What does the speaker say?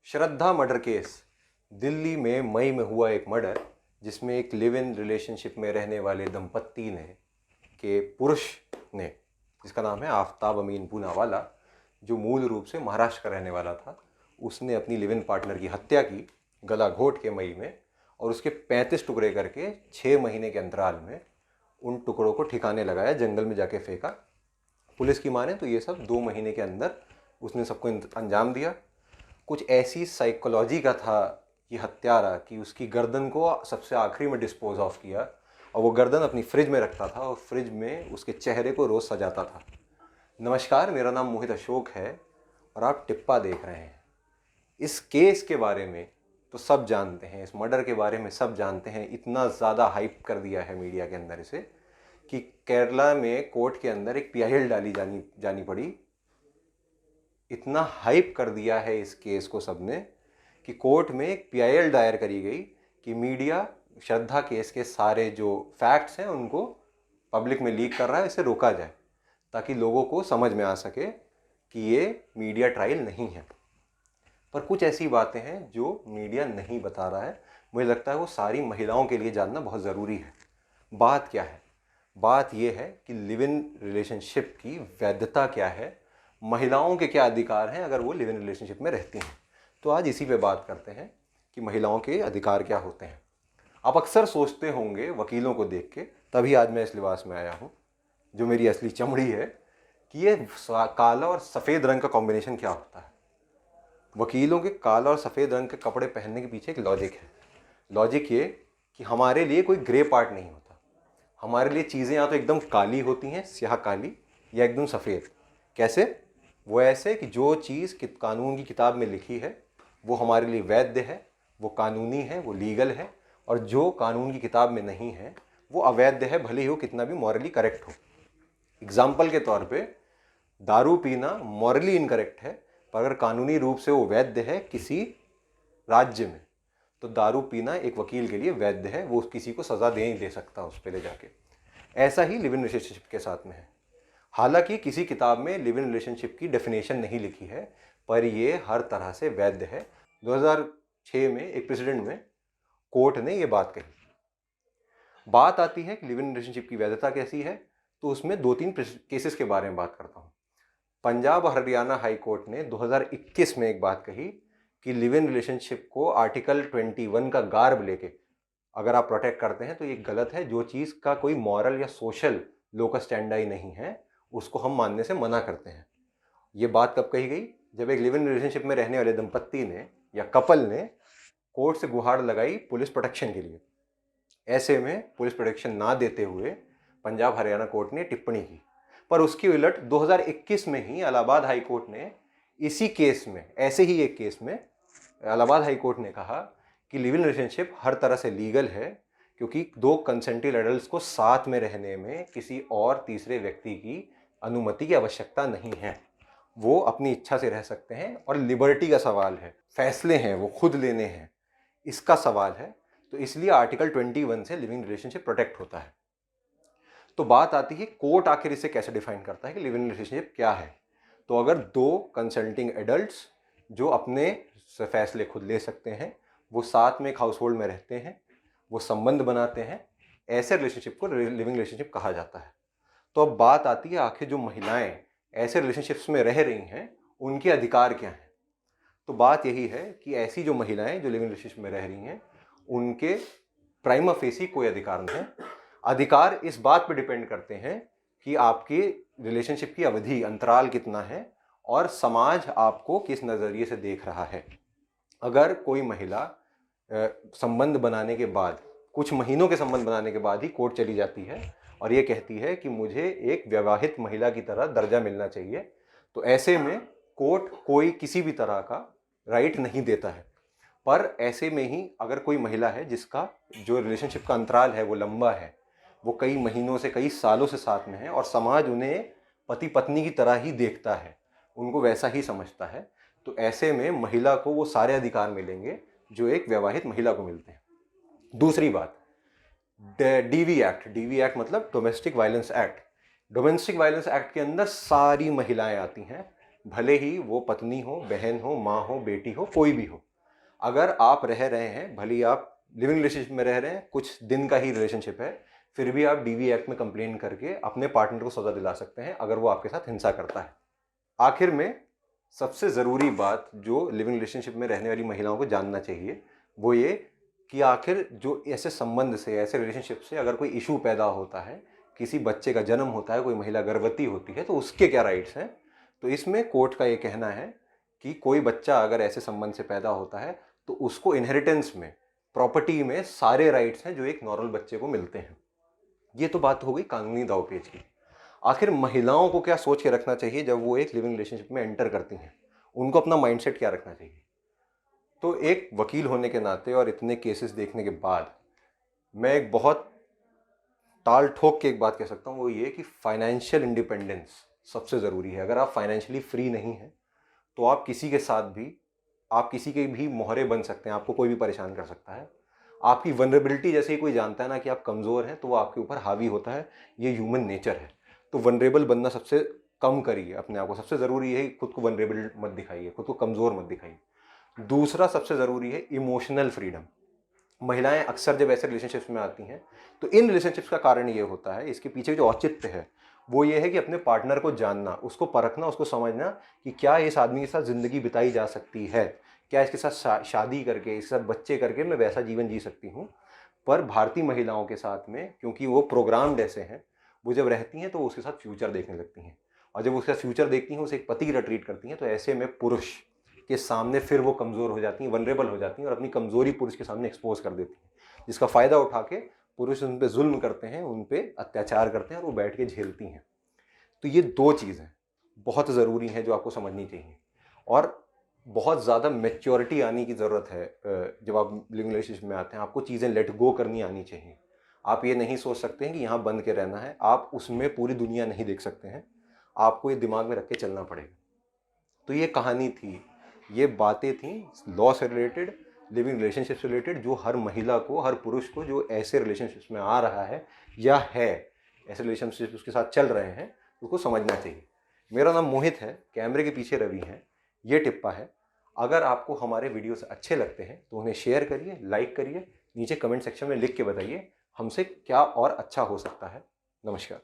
श्रद्धा murder case. Delhi में मई में हुआ एक मर्डर जिसमें एक लिव इन रिलेशनशिप में रहने वाले दंपत्ति ने के पुरुष ने, जिसका नाम है आफ्ताब अमीन पूनावाला, जो मूल रूप से महाराष्ट्र का रहने वाला था, उसने अपनी लिव इन पार्टनर की हत्या की गला घोट के मई में, और उसके 35 टुकड़े करके 6 महीने के अंतराल में उन टुकड़ों को ठिकाने लगाया, जंगल में जाके फेंका। पुलिस की माने तो ये सब 2 महीने के अंदर उसने सबको अंजाम दिया। कुछ ऐसी साइकोलॉजी का था ये हत्यारा कि उसकी गर्दन को सबसे आखिरी में डिस्पोज ऑफ किया, और वो गर्दन अपनी फ्रिज में रखता था और फ्रिज में उसके चेहरे को रोज़ सजाता था। नमस्कार, मेरा नाम मोहित अशोक है और आप टिप्पा देख रहे हैं। इस केस के बारे में तो सब जानते हैं, इस मर्डर के बारे में सब जानते हैं। इतना ज़्यादा हाइप कर दिया है मीडिया के अंदर इसे कि केरला में कोर्ट के अंदर एक पीआईएल डाली जानी पड़ी। इतना हाइप कर दिया है इस केस को सबने कि कोर्ट में एक पीआईएल दायर करी गई कि मीडिया श्रद्धा केस के सारे जो फैक्ट्स हैं उनको पब्लिक में लीक कर रहा है, इसे रोका जाए ताकि लोगों को समझ में आ सके कि ये मीडिया ट्रायल नहीं है। पर कुछ ऐसी बातें हैं जो मीडिया नहीं बता रहा है। मुझे लगता है वो सारी महिलाओं के लिए जानना बहुत ज़रूरी है। बात क्या है? बात ये है कि लिव इन रिलेशनशिप की वैधता क्या है, महिलाओं के क्या अधिकार हैं अगर वो लिव इन रिलेशनशिप में रहती हैं। तो आज इसी पे बात करते हैं कि महिलाओं के अधिकार क्या होते हैं। आप अक्सर सोचते होंगे वकीलों को देख के, तभी आज मैं इस लिबास में आया हूँ जो मेरी असली चमड़ी है, कि ये काला और सफ़ेद रंग का कॉम्बिनेशन क्या होता है। वकीलों के काला और सफ़ेद रंग के कपड़े पहनने के पीछे एक लॉजिक है। लॉजिक ये कि हमारे लिए कोई ग्रे पार्ट नहीं होता। हमारे लिए चीज़ें या तो एकदम काली होती हैं, स्याह काली, या एकदम सफ़ेद। कैसे? वो ऐसे कि जो चीज़ कानून की किताब में लिखी है वो हमारे लिए वैध है, वो कानूनी है, वो लीगल है, और जो कानून की किताब में नहीं है वो अवैध है, भले ही वो कितना भी मॉरली करेक्ट हो। एग्जाम्पल के तौर पे दारू पीना मॉरली इनकरेक्ट है, पर अगर कानूनी रूप से वो वैध है किसी राज्य में, तो दारू पीना एक वकील के लिए वैध है, वो किसी को सज़ा दे ही दे सकता उस पर ले जाके। ऐसा ही लिव इन रिलेशनशिप के साथ में है। हालांकि किसी किताब में लिव इन रिलेशनशिप की डेफिनेशन नहीं लिखी है, पर ये हर तरह से वैध है। 2006 में एक प्रेसिडेंट में कोर्ट ने ये बात कही। बात आती है कि लिव इन रिलेशनशिप की वैधता कैसी है, तो उसमें 2-3 केसेस के बारे में बात करता हूँ। पंजाब और हरियाणा हाई कोर्ट ने 2021 में एक बात कही कि लिव इन रिलेशनशिप को आर्टिकल 21 का गार्ब लेके अगर आप प्रोटेक्ट करते हैं तो ये गलत है। जो चीज़ का कोई मॉरल या सोशल लोकस स्टैंडर्ड नहीं है उसको हम मानने से मना करते हैं। ये बात कब कही गई? जब एक लिव इन रिलेशनशिप में रहने वाले दंपत्ति ने या कपल ने कोर्ट से गुहार लगाई पुलिस प्रोटेक्शन के लिए। ऐसे में पुलिस प्रोटेक्शन ना देते हुए पंजाब हरियाणा कोर्ट ने टिप्पणी की, पर उसकी उलट 2021 में ही इलाहाबाद हाई कोर्ट ने इसी केस में, ऐसे ही एक केस में इलाहाबाद हाई कोर्ट ने कहा कि लिव इन रिलेशनशिप हर तरह से लीगल है, क्योंकि 2 कंसेंटेड एडल्ट्स को साथ में रहने में किसी और तीसरे व्यक्ति की अनुमति की आवश्यकता नहीं है। वो अपनी इच्छा से रह सकते हैं और लिबर्टी का सवाल है, फैसले हैं वो खुद लेने हैं, इसका सवाल है। तो इसलिए आर्टिकल 21 से लिव इन रिलेशनशिप प्रोटेक्ट होता है। तो बात आती है कोर्ट आखिर इसे कैसे डिफाइन करता है कि लिव इन रिलेशनशिप क्या है। तो अगर 2 कंसल्टिंग एडल्ट्स जो अपने फैसले खुद ले सकते हैं, वो साथ में एक हाउस होल्ड में रहते हैं, वो संबंध बनाते हैं, ऐसे रिलेशनशिप को लिविंग रिलेशनशिप कहा जाता है। तो अब बात आती है आखिर जो महिलाएं ऐसे रिलेशनशिप्स में रह रही हैं उनके अधिकार क्या हैं। तो बात यही है कि ऐसी जो महिलाएं जो लिविंग रिलेशनशिप में रह रही हैं उनके प्राइमा फेसी कोई अधिकार नहीं है। अधिकार इस बात पर डिपेंड करते हैं कि आपके रिलेशनशिप की अवधि, अंतराल कितना है और समाज आपको किस नज़रिए से देख रहा है। अगर कोई महिला संबंध बनाने के बाद, कुछ महीनों के संबंध बनाने के बाद ही कोर्ट चली जाती है और ये कहती है कि मुझे एक विवाहित महिला की तरह दर्जा मिलना चाहिए, तो ऐसे में कोर्ट कोई किसी भी तरह का राइट नहीं देता है। पर ऐसे में ही अगर कोई महिला है जिसका जो रिलेशनशिप का अंतराल है वो लंबा है, वो कई महीनों से कई सालों से साथ में है और समाज उन्हें पति पत्नी की तरह ही देखता है, उनको वैसा ही समझता है, तो ऐसे में महिला को वो सारे अधिकार मिलेंगे जो एक विवाहित महिला को मिलते हैं। दूसरी बात, डीवी एक्ट। डीवी एक्ट मतलब domestic violence act. Domestic violence act के अंदर सारी महिलाएं आती हैं भले ही वो पत्नी हो, बहन हो, माँ हो, बेटी हो, कोई भी हो। अगर आप रह रहे हैं, भले ही आप लिविंग रिलेशनशिप में रह रहे हैं, कुछ दिन का ही रिलेशनशिप है, फिर भी आप डीवी एक्ट में कंप्लेन करके अपने पार्टनर को सजा दिला सकते हैं अगर वो आपके साथ हिंसा करता है। आखिर में सबसे ज़रूरी बात जो लिविंग रिलेशनशिप में रहने वाली महिलाओं को जानना चाहिए वो ये कि आखिर जो ऐसे संबंध से, ऐसे रिलेशनशिप से अगर कोई इशू पैदा होता है, किसी बच्चे का जन्म होता है, कोई महिला गर्भवती होती है, तो उसके क्या राइट्स हैं। तो इसमें कोर्ट का ये कहना है कि कोई बच्चा अगर ऐसे संबंध से पैदा होता है तो उसको इनहेरिटेंस में, प्रॉपर्टी में सारे राइट्स हैं जो एक नॉर्मल बच्चे को मिलते हैं। ये तो बात हो गई कानूनी दावपेच की। आखिर महिलाओं को क्या सोच के रखना चाहिए जब वो एक लिविंग रिलेशनशिप में एंटर करती हैं, उनको अपना माइंडसेट क्या रखना चाहिए। तो एक वकील होने के नाते और इतने केसेस देखने के बाद मैं एक बहुत ताल ठोक के एक बात कह सकता हूँ, वो ये कि फाइनेंशियल इंडिपेंडेंस सबसे ज़रूरी है। अगर आप फाइनेंशियली फ्री नहीं हैं तो आप किसी के साथ भी, आप किसी के भी मोहरे बन सकते हैं, आपको कोई भी परेशान कर सकता है। आपकी वनरेबिलिटी जैसे ही कोई जानता है ना कि आप कमज़ोर हैं, तो वो आपके ऊपर हावी होता है। ये ह्यूमन नेचर है। तो वनरेबल बनना सबसे कम करिए अपने आप को। सबसे ज़रूरी है खुद को वनरेबल मत दिखाइए, खुद को कमज़ोर मत दिखाइए। दूसरा सबसे ज़रूरी है इमोशनल फ्रीडम। महिलाएं अक्सर जब ऐसे रिलेशनशिप्स में आती हैं तो इन रिलेशनशिप्स का कारण ये होता है, इसके पीछे जो औचित्य है वो ये है कि अपने पार्टनर को जानना, उसको परखना, उसको समझना कि क्या इस आदमी के साथ ज़िंदगी बिताई जा सकती है, क्या इसके साथ शादी करके, इसके साथ बच्चे करके मैं वैसा जीवन जी सकती हूँ। पर भारतीय महिलाओं के साथ में, क्योंकि वो प्रोग्राम्ड ऐसे हैं, वो जब रहती हैं तो उसके साथ फ्यूचर देखने लगती हैं, और जब उसके साथ फ्यूचर देखती हैं, उसे एक पति की तरह ट्रीट करती हैं, तो ऐसे में पुरुष के सामने फिर वो कमज़ोर हो जाती हैं, वनरेबल हो जाती हैं और अपनी कमज़ोरी पुरुष के सामने एक्सपोज कर देती हैं, जिसका फ़ायदा उठा के पुरुष उन पर जुल्म करते हैं, उन पर अत्याचार करते हैं और वो बैठ के झेलती हैं। तो ये दो चीज़ें बहुत ज़रूरी हैं जो आपको समझनी चाहिए, और बहुत ज़्यादा मैच्योरिटी आने की ज़रूरत है। जब आप लिविंग रिलेशनशिप में आते हैं, आपको चीज़ें लेट गो करनी आनी चाहिए। आप ये नहीं सोच सकते हैं कि यहाँ बंद के रहना है, आप उसमें पूरी दुनिया नहीं देख सकते हैं, आपको ये दिमाग में रख के चलना पड़ेगा। तो ये कहानी थी, ये बातें थीं लॉ से रिलेटेड, लिविंग रिलेशनशिप से रिलेटेड, जो हर महिला को, हर पुरुष को जो ऐसे रिलेशनशिप्स में आ रहा है या है, ऐसे रिलेशनशिप उसके साथ चल रहे हैं, उसको समझना चाहिए। मेरा नाम मोहित है, कैमरे के पीछे रवि हैं, ये टिप्पा है। अगर आपको हमारे वीडियोस अच्छे लगते हैं तो उन्हें शेयर करिए, लाइक करिए, नीचे कमेंट सेक्शन में लिख के बताइए हमसे क्या और अच्छा हो सकता है। नमस्कार।